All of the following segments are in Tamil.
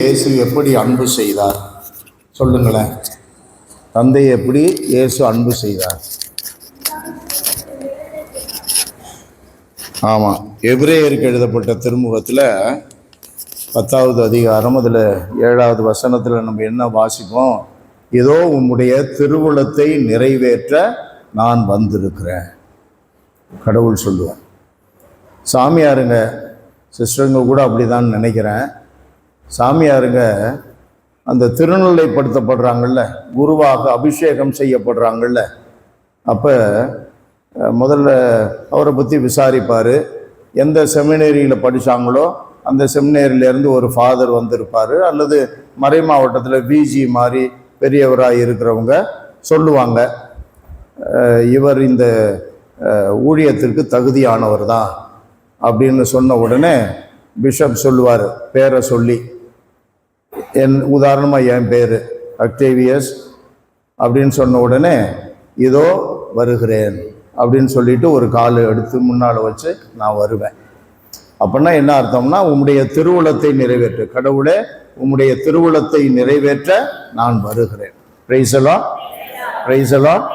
இயேசு எப்படி அன்பு செய்தார் சொல்லுங்களேன். தந்தை எப்படி இயேசு அன்பு செய்தார்? ஆமாம், எபிரேயருக்கு எழுதப்பட்ட திருமுகத்தில் 10வது அதிகாரம் அதில் 7வது வசனத்தில் நம்ம என்ன வாசிப்போம்? ஏதோ உம்முடைய திருவுளத்தை நிறைவேற்ற நான் வந்திருக்கிறேன். கடவுள் சொல்லுவேன். சாமியாருங்க சிஸ்டருங்க கூட அப்படிதான் நினைக்கிறேன். சாமியாருங்க அந்த திருநிலைப்படுத்தப்படுறாங்கள்ல, குருவாக அபிஷேகம் செய்யப்படுறாங்கள்ல, அப்போ முதல்ல அவரை பற்றி விசாரிப்பார். எந்த செமினரியில் படித்தாங்களோ அந்த செமினரியிலேருந்து ஒரு ஃபாதர் வந்திருப்பார், அல்லது மறை மாவட்டத்தில் விஜி மாதிரி பெரியவராக இருக்கிறவங்க சொல்லுவாங்க, இவர் இந்த ஊழியத்திற்கு தகுதியானவர் தான் அப்படின்னு சொன்ன உடனே பிஷப் சொல்லுவார், பேரை சொல்லி. உதாரணமாக என் பேர் அக்டேவியஸ் அப்படின்னு சொன்ன உடனே இதோ வருகிறேன் அப்படின்னு சொல்லிட்டு ஒரு கால் எடுத்து முன்னால் வச்சு நான் வருவேன். அப்படின்னா என்ன அர்த்தம்னா, உம்முடைய திருவுளத்தை நிறைவேற்ற, கடவுளே உம்முடைய திருவுளத்தை நிறைவேற்ற நான் வருகிறேன். Praise the Lord, praise the Lord.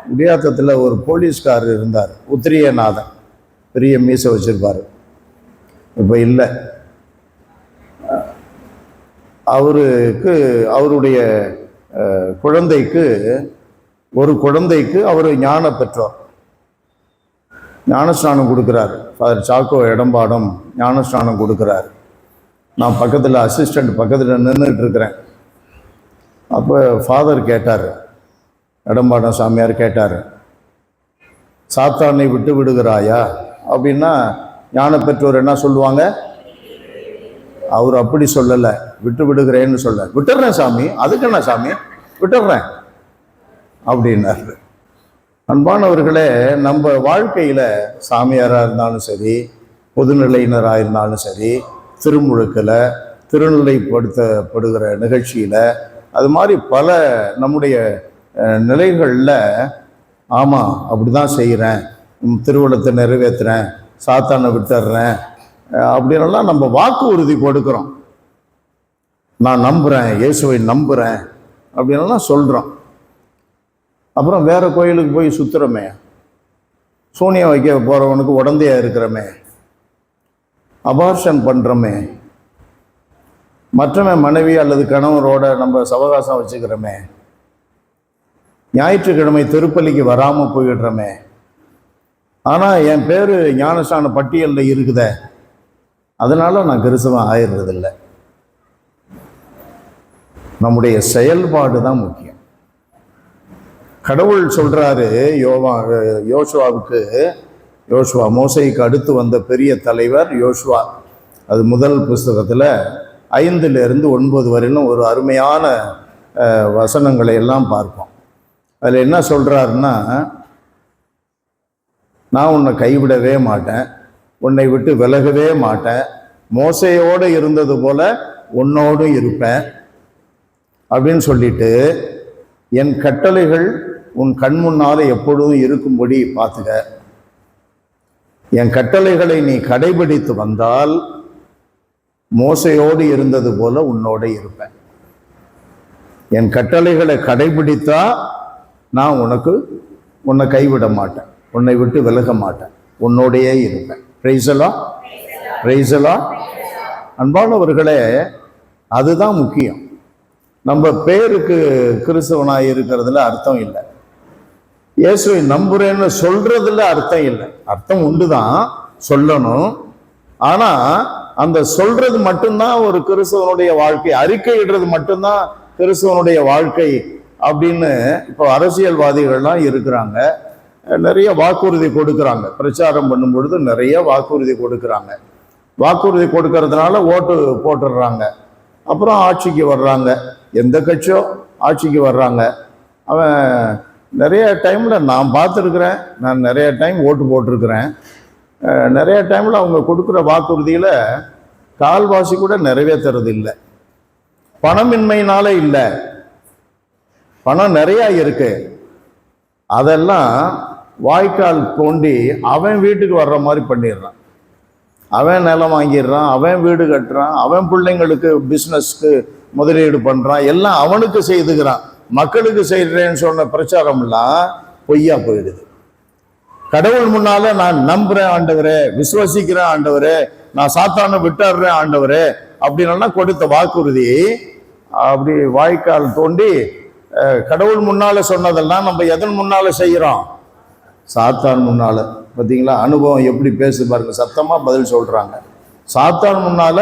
குடியாத்தத்தில் ஒரு போலீஸ்காரர் இருந்தார், உத்திரியநாதன், பெரிய மீசை வச்சிருப்பார், இப்போ இல்லை. அவருடைய ஒரு குழந்தைக்கு அவர் ஞான பெற்றோர், ஞானஸ்நானம் கொடுக்குறாரு. ஃபாதர் சாக்கோ இடம்பாடம் ஞானஸ்நானம் கொடுக்குறாரு. நான் பக்கத்தில் அசிஸ்டண்ட் பக்கத்தில் நின்றுட்டு இருக்கிறேன். அப்போ ஃபாதர் கேட்டார், இடம்பாடம் சாமியார் கேட்டார், சாத்தானை விட்டு விடுகிறாயா அப்படின்னா ஞான பெற்றோர் என்ன சொல்லுவாங்க? அவர் அப்படி சொல்லலை, விட்டு விடுகிறேன்னு சொல்ல, விட்டுறேன் சாமி, அதுக்கு என்ன சாமி, விட்டுறேன் அப்படின்னாரு. அன்பானவர்களே, நம்ம வாழ்க்கையில் சாமியாராக இருந்தாலும் சரி, பொதுநிலையினராக இருந்தாலும் சரி, திருமுழுக்கில், திருநிலைப்படுத்தப்படுகிற நிகழ்ச்சியில், அது மாதிரி பல நம்முடைய நிலைகளில் ஆமாம் அப்படி தான் செய்கிறேன், திருவுளத்தை நிறைவேற்றுறேன், சாத்தானை விட்டுறேன் அப்படின்லாம் நம்ம வாக்கு உறுதி கொடுக்குறோம். நான் நம்புகிறேன், இயேசுவை நம்புகிறேன் அப்படின்லாம் சொல்கிறோம். அப்புறம் வேறு கோயிலுக்கு போய் சுற்றுறோமே, சூனியம் வைக்க போகிறவனுக்கு உடந்தையாக இருக்கிறோமே, அபார்ஷன் பண்ணுறோமே, மற்றவன் மனைவி அல்லது கணவரோட நம்ம சவகாசம் வச்சுக்கிறோமே, ஞாயிற்றுக்கிழமை திருப்பலிக்கு வராமல் போயிடுறோமே. ஆனால் என் பேர் ஞானஸ்நான பட்டியலில் இருக்குதே, அதனால் நான் கிறிஸ்தவன் ஆயிடுறதில்லை. நம்முடைய செயல்பாடு தான் முக்கியம். கடவுள் சொல்கிறாரு யோசுவா மோசைக்கு அடுத்து வந்த பெரிய தலைவர் யோசுவா. அது முதல் புஸ்தகத்தில் 5லிருந்து 9 வரையிலும் ஒரு அருமையான வசனங்களை எல்லாம் பார்ப்போம். அதில் என்ன சொல்கிறாருன்னா, நான் உன்னை கைவிடவே மாட்டேன், உன்னை விட்டு விலகவே மாட்டேன், மோசையோடு இருந்தது போல உன்னோடு இருப்பேன் அப்படின்னு சொல்லிட்டு, என் கட்டளைகள் உன் கண் முன்னால் எப்பொழுதும் இருக்கும்படி பார்த்துக்க, என் கட்டளைகளை நீ கடைபிடித்து வந்தால் மோசையோடு இருந்தது போல உன்னோடு இருப்பேன். என் கட்டளைகளை கடைபிடித்தா நான் உன்னை கைவிட மாட்டேன், உன்னை விட்டு விலக மாட்டேன், உன்னோடையே இருப்பேன். Price the Lord, praise the Lord. அன்பானவர்களே, அதுதான் முக்கியம். நம்ம பேருக்கு கிறிஸ்தவனாக இருக்கிறதுல அர்த்தம் இல்லை, இயேசுவை நம்புறேன்னு சொல்றதுல அர்த்தம் இல்லை. அர்த்தம் உண்டு தான், சொல்லணும். ஆனால் அந்த சொல்றது மட்டும்தான் ஒரு கிறிஸ்தவனுடைய வாழ்க்கை, அறிக்கையிடுறது மட்டும்தான் கிறிஸ்தவனுடைய வாழ்க்கை அப்படின்னு இப்போ அரசியல்வாதிகள்லாம் இருக்கிறாங்க. நிறைய வாக்குறுதி கொடுக்குறாங்க, பிரச்சாரம் பண்ணும் பொழுது நிறைய வாக்குறுதி கொடுக்குறாங்க. வாக்குறுதி கொடுக்கறதுனால ஓட்டு போட்டுடுறாங்க. அப்புறம் ஆட்சிக்கு வர்றாங்க, எந்த கட்சியோ ஆட்சிக்கு வர்றாங்க. அவன் நிறைய டைமில் நான் பார்த்துருக்குறேன், நான் நிறைய டைம் ஓட்டு போட்டிருக்கிறேன். நிறைய டைமில் அவங்க கொடுக்குற வாக்குறுதியில் கால்வாசி கூட நிறைவேற்றுறது இல்லை. பணமின்மையினால இல்லை, பணம் நிறையா இருக்கு, அதெல்லாம் வாய்க்கால் தோண்டி அவன் வீட்டுக்கு வர்ற மாதிரி பண்ணிடுறான். அவன் நிலம் வாங்கிடுறான், அவன் வீடு கட்டுறான், அவன் பிள்ளைங்களுக்கு பிஸ்னஸ்க்கு முதலீடு பண்ணுறான், எல்லாம் அவனுக்கு செய்துக்கிறான். மக்களுக்கு செய்கிறேன்னு சொன்ன பிரச்சாரம்லாம் பொய்யா போயிடுது. கடவுள் முன்னால நான் நம்புறேன் ஆண்டவரே, விசுவாசிக்கிறேன் ஆண்டவரே, நான் சாத்தானை விட்டுறேன் ஆண்டவரே அப்படின்னா கொடுத்த வாக்குறுதி அப்படி வாய்க்கால் தோண்டி கடவுள் முன்னால சொன்னதெல்லாம் நம்ம எதன் முன்னால செய்யறோம்? சாத்தான் முன்னால. பார்த்தீங்களா அனுபவம் எப்படி பேசு பாருங்க, சத்தமா பதில் சொல்றாங்க. சாத்தான் முன்னால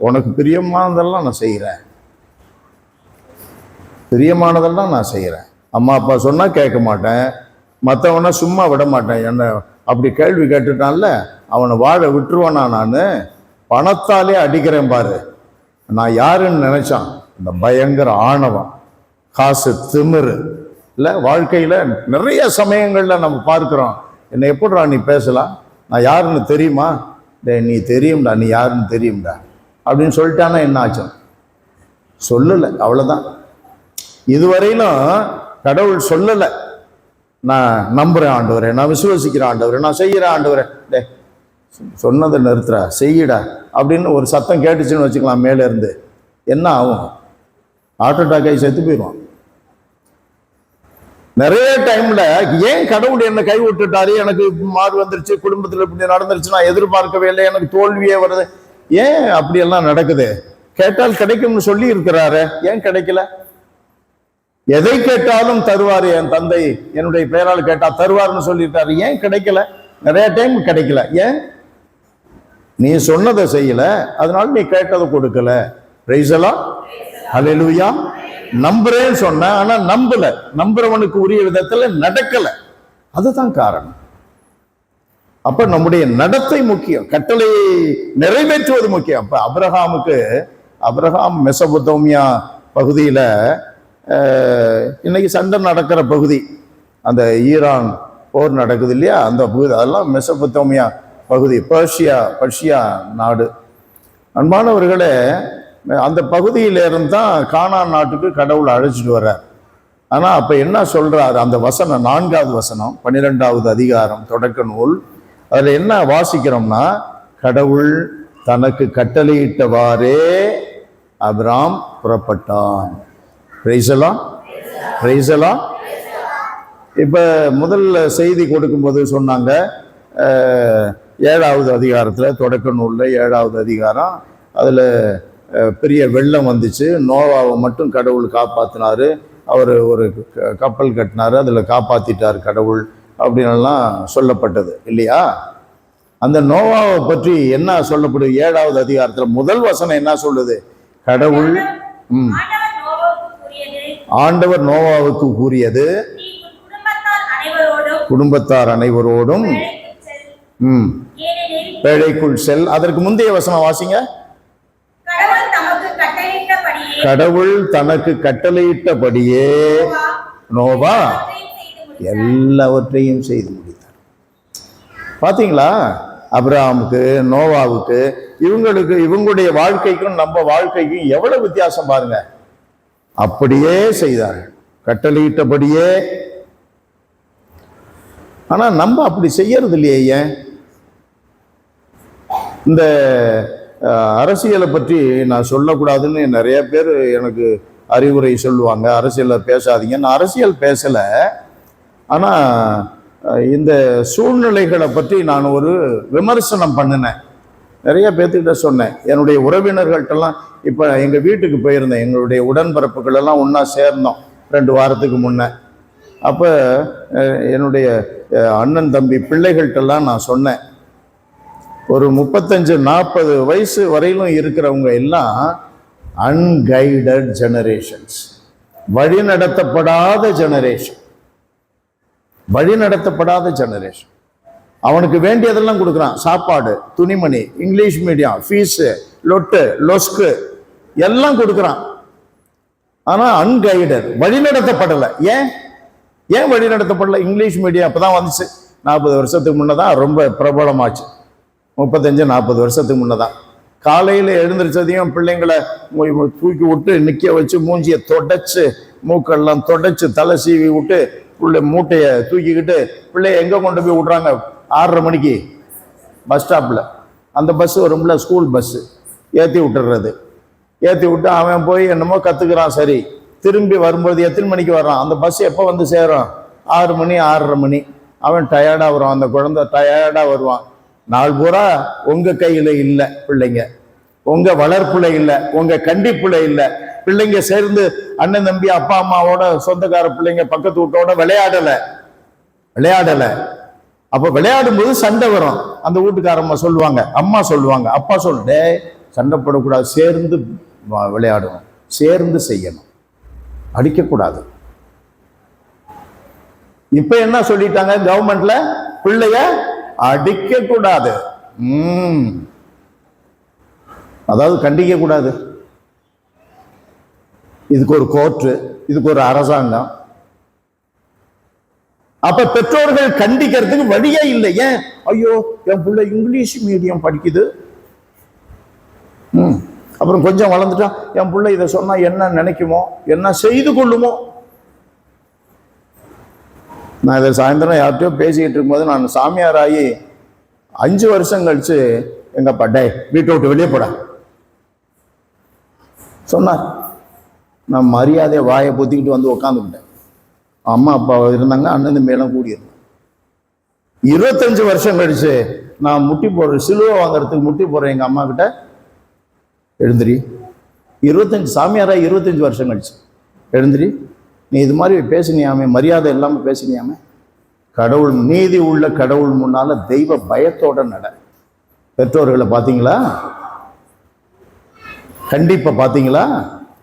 உனக்கு பிரியமானதெல்லாம் நான் செய்யறேன், பிரியமானதெல்லாம் நான் செய்யறேன். அம்மா அப்பா சொன்னா கேட்க மாட்டேன், மற்றவனை சும்மா விட மாட்டேன். என்ன அப்படி கேள்வி கேட்டுட்டான்ல அவனை வாழ விட்டுருவானா? நான் பணத்தாலே அடிக்கிறேன் பாரு. நான் யாருன்னு நினைச்சான்? இந்த பயங்கர ஆணவம், காசு திமிரு இல்லை. வாழ்க்கையில் நிறைய சமயங்களில் நம்ம பார்க்குறோம். என்னை எப்படிடா நீ பேசலாம், நான் யாருன்னு தெரியுமா? நீ தெரியும்டா, நீ யாருன்னு தெரியும்டா அப்படின்னு சொல்லிட்டானா என்ன ஆச்சு? சொல்லலை, அவ்வளோதான். இதுவரையிலும் கடவுள் சொல்லலை நான் நம்புகிறேன் ஆண்டவரே, நான் விசுவாசிக்கிறேன் ஆண்டவரே, நான் செய்கிறேன் ஆண்டவரே. டே சொன்னதை நிறுத்துறா, செய்யடா அப்படின்னு ஒரு சத்தம் கேட்டுச்சுன்னு வச்சுக்கலாம் மேலே இருந்து, என்ன ஆகும்? ஹார்ட் அட்டாக் ஆகி செத்து போயிடுவான். நிறைய டைம்ல ஏன் கடவுள் என்னை கை விட்டுட்டாரு, எனக்கு மாறு வந்துருச்சு, குடும்பத்தில் இப்படி நடந்துருச்சு, நான் எதிர்பார்க்கவே இல்லை, எனக்கு தோல்வியே வருது, ஏன் அப்படியெல்லாம் நடக்குது? கேட்டால் கிடைக்கும்னு சொல்லி இருக்கிறாரு, ஏன் கிடைக்கல? எதை கேட்டாலும் தருவார் என் தந்தை, என்னுடைய பெயரால் கேட்டா தருவார்னு சொல்லியிருக்காரு, ஏன் கிடைக்கல? நிறைய டைம் கிடைக்கல. ஏன்? நீ சொன்னதை செய்யல, அதனால நீ கேட்டதை கொடுக்கல. பிரைஸ் எல்லாம் ஹல்லேலூயா. நம்புறேன்னு சொன்ன, ஆனா நம்பல, நம்புறவனுக்கு உரிய விதத்துல நடக்கல, அதுதான் காரணம். அப்ப நம்முடைய நடத்தை முக்கியம், கட்டளையை நிறைவேற்றுவது முக்கியம். அப்ப அபிரகாம் மெசபொத்தோமியா பகுதியில இன்னைக்கு சண்டை நடக்கிற பகுதி, அந்த ஈரான் போர் நடக்குது இல்லையா, அந்த பகுதி அதெல்லாம் மெசபொத்தோமியா பகுதி, பர்ஷியா நாடு. அன்பானவர்களே, அந்த பகுதியிலிருந்து தான் கானான் நாட்டுக்கு கடவுள் அழைச்சிட்டு வர்றார். ஆனால் அப்போ என்ன சொல்றாரு? அந்த வசனம் 4வது வசனம் 12வது அதிகாரம் தொடக்க நூல், அதில் என்ன வாசிக்கிறோம்னா, கடவுள் தனக்கு கட்டளையிட்டவாறே அபிராம் புறப்பட்டான். பிரைஸ் எல்லாம், பிரைஸ் எல்லாம். இப்போ முதல்ல செய்தி கொடுக்கும்போது சொன்னாங்க 7வது அதிகாரத்தில், தொடக்க நூலில் 7வது அதிகாரம், அதில் பெரிய வெள்ளம் வந்துச்சு, நோவாவை மட்டும் கடவுள் காப்பாற்றினாரு, அவர் ஒரு கப்பல் கட்டினார், அதில் காப்பாற்றிட்டார் கடவுள் அப்படின்லாம் சொல்லப்பட்டது இல்லையா? அந்த நோவாவை பற்றி என்ன சொல்லப்படுது 7வது அதிகாரத்தில்? முதல் வசனம் என்ன சொல்லுது? கடவுள் ஆண்டவர் நோவாவுக்கு கூறியது, குடும்பத்தார் அனைவரோடும் பேழைக்குள் செல். அதற்கு முந்தைய வசனம் வாசிங்க. கடவுள் தனக்கு கட்டளையிட்டபடியே நோவா எல்லாவற்றையும் செய்து முடித்தார். பாத்தீங்களா? அபிரகாமுக்கு, நோவாவுக்கு, இவங்களுடைய வாழ்க்கைக்கும் நம்ம வாழ்க்கைக்கும் எவ்வளவு வித்தியாசம் பாருங்க. அப்படியே செய்தார்கள், கட்டளையிட்டபடியே. ஆனா நம்ம அப்படி செய்யறது இல்லையே. ஏன்? இந்த அரசியலை பற்றி நான் சொல்லக்கூடாதுன்னு நிறைய பேர் எனக்கு அறிவுரை சொல்லுவாங்க, அரசியலை பேசாதீங்க. நான் அரசியல் பேசலை, ஆனால் இந்த சூழ்நிலைகளை பற்றி நான் ஒரு விமர்சனம் பண்ணினேன். நிறைய பேர்த்துக்கிட்ட சொன்னேன், என்னுடைய உறவினர்கள்ட்டெல்லாம். இப்போ எங்கள் வீட்டுக்கு போயிருந்தேன், எங்களுடைய உடன்பிறப்புகள் எல்லாம் ஒன்றா சேர்ந்தோம் 2 வாரத்துக்கு முன்னே. அப்போ என்னுடைய அண்ணன் தம்பி பிள்ளைகள்கிட்டெல்லாம் நான் சொன்னேன், ஒரு 35-40 வயசு வரையிலும் இருக்கிறவங்க எல்லாம் அன்கைடட் ஜெனரேஷன்ஸ், வழிநடத்தப்படாத ஜெனரேஷன், வழிநடத்தப்படாத ஜெனரேஷன். அவனுக்கு வேண்டியதெல்லாம் கொடுக்குறான், சாப்பாடு, துணிமணி, இங்கிலீஷ் மீடியம், ஃபீஸு, லொட்டு லொஸ்கு எல்லாம் கொடுக்குறான். ஆனால் அன்கைடட், வழிநடத்தப்படலை. ஏன் வழிநடத்தப்படலை? இங்கிலீஷ் மீடியம் அப்போதான் வந்துச்சு, 40 வருஷத்துக்கு முன்னதான் ரொம்ப பிரபலமாச்சு. 35-40 வருஷத்துக்கு முன்னதான். காலையில் எழுந்திரிச்சதையும் பிள்ளைங்களை தூக்கி விட்டு நிற்க வச்சு, மூஞ்சியை தொடச்சு, மூக்கெல்லாம் தொடச்சு, தலை சீவி விட்டு, மூட்டையை தூக்கிக்கிட்டு பிள்ளைய எங்கே கொண்டு போய் விட்றாங்க? 6:30 மணிக்கு பஸ் ஸ்டாப்பில். அந்த பஸ் வரும்ல, ஸ்கூல் பஸ்ஸு, ஏற்றி விட்டுறது. ஏற்றி விட்டு அவன் போய் என்னமோ கற்றுக்கிறான். சரி, திரும்பி வரும்போது எத்தனை மணிக்கு வர்றான்? அந்த பஸ் எப்போ வந்து சேரும்? 6 மணி 6:30 மணி. அவன் டயர்டாக வருவான், அந்த குழந்தை டயர்டாக வருவான். நாள் பூரா உங்கள் கையில் இல்லை பிள்ளைங்க, உங்கள் வளர்ப்புல இல்லை, உங்கள் கண்டிப்புல இல்லை. பிள்ளைங்க சேர்ந்து அண்ணன் தம்பி அப்பா அம்மாவோட சொந்தக்கார பிள்ளைங்க பக்கத்து வீட்டோட விளையாடலை. அப்போ விளையாடும் போது சண்டை வரும். அந்த வீட்டுக்காரம்மா சொல்லுவாங்க, அம்மா சொல்லுவாங்க, அப்பா சொல்லிட்டு சண்டை போடக்கூடாது, சேர்ந்து விளையாடணும், சேர்ந்து செய்யணும், அடிக்கக்கூடாது. இப்ப என்ன சொல்லிட்டாங்க கவர்மெண்ட்ல? பிள்ளைய அடிக்க கூடாது, அதாவது கண்டிக்க கூடாது. இதுக்கு ஒரு கோர்ட்டு, இதுக்கு ஒரு அரசாங்கம். அப்ப பெற்றோர்கள் கண்டிக்கிறதுக்கு வழியே இல்லை. ஏன்? ஐயோ, என் பிள்ளை இங்கிலீஷ் மீடியம் படிக்குது, அப்புறம் கொஞ்சம் வளர்ந்துட்டா என் பிள்ளை இதை சொன்னா என்ன நினைக்குமோ, என்ன செய்து கொள்ளுமோ. நான் இதை சாயந்தரம் யார்கிட்டயோ பேசிக்கிட்டு இருக்கும்போது, நான் சாமியார் ஆகி 5 வருஷம் கழிச்சு எங்க அப்பா, டே வீட்டை விட்டு வெளியே போட சொன்னார். நான் மரியாதையை வாயை பொத்திக்கிட்டு வந்து உக்காந்துக்கிட்டேன். அம்மா அப்பா இருந்தாங்க, அண்ணன் மேலும் கூடியிருந்தேன். 25 வருஷம் கழிச்சு நான் முட்டி போடுறேன், சிலுவை வாங்குறதுக்கு முட்டி போடுறேன் எங்க அம்மா கிட்ட. எழுந்திரி. 25 சாமியாரா 25 வருஷம் கழிச்சு எழுந்திரி, நீ இது மாதிரி பேசினியாமே, மரியாதை இல்லாமல் பேசினியாமே. கடவுள், நீதி உள்ள கடவுள் முன்னால தெய்வ பயத்தோட நட. பெற்றோர்களை பார்த்தீங்களா? கண்டிப்பா பார்த்தீங்களா?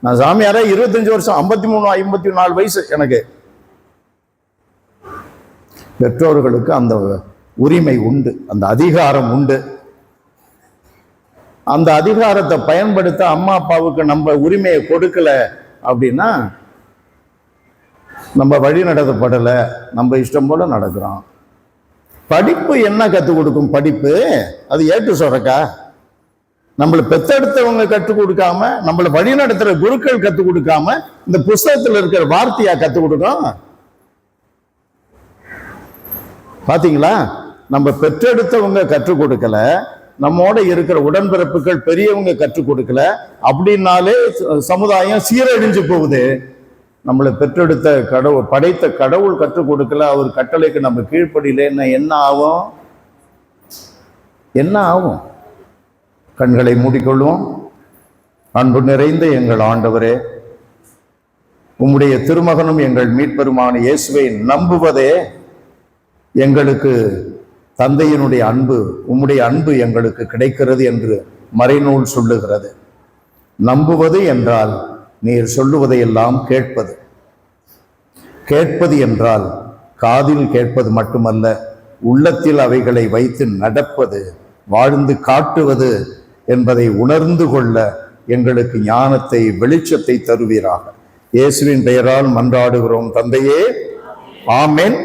நான் சாமியாரா 25 வருஷம், 53 54 வயசு எனக்கு. பெற்றோர்களுக்கு அந்த உரிமை உண்டு, அந்த அதிகாரம் உண்டு. அந்த அதிகாரத்தை பயன்படுத்த அம்மா அப்பாவுக்கு நம்ம உரிமையை கொடுக்கல அப்படின்னா நம்ம வழி நடத்தப்படலை, நம்ம இஷ்டம் போல நடக்கிறோம். படிப்பு என்ன கற்றுக் கொடுக்கும்? படிப்பு அது ஏட்டு சொரக்கா? நம்மளை பெத்தெடுத்தவங்க கற்றுக் கொடுக்காம, நம்மளை வழி நடத்துற குருக்கள் கற்றுக் கொடுக்காம, இந்த புஸ்தகத்தில் இருக்கிற வார்த்தையா கற்றுக் கொடுக்கும்? பாத்தீங்களா? நம்ம பெற்றெடுத்தவங்க கற்றுக் கொடுக்கல, நம்மோட இருக்கிற உடன்பிறப்புகள் பெரியவங்க கற்றுக் கொடுக்கல அப்படின்னாலே சமுதாயம் சீரழிஞ்சு போகுது. நம்மளை பெற்றெடுத்த கடவுள், படைத்த கடவுள் கற்றுக் கொடுக்கல, அவர் கட்டளைக்கு நம்ம கீழ்ப்படியில என்ன ஆகும்? என்ன ஆகும்? கண்களை மூடிக்கொள்வோம். அன்பு நிறைந்த எங்கள் ஆண்டவரே, உம்முடைய திருமகனும் எங்கள் மீட்பெருமான இயேசுவை நம்புவதே எங்களுக்கு தந்தையினுடைய அன்பு, உம்முடைய அன்பு எங்களுக்கு கிடைக்கிறது என்று மறைநூல் சொல்லுகிறது. நம்புவது என்றால் நீர் சொல்லுவதையெல்லாம் கேட்பது. கேட்பது என்றால் காதில் கேட்பது மட்டுமல்ல, உள்ளத்தில் அவைகளை வைத்து நடப்பது, வாழ்ந்து காட்டுவது என்பதை உணர்ந்து கொள்ள எங்களுக்கு ஞானத்தை, வெளிச்சத்தை தருவீராக. இயேசுவின் பெயரால் மன்றாடுகிறோம் தந்தையே, ஆமென்.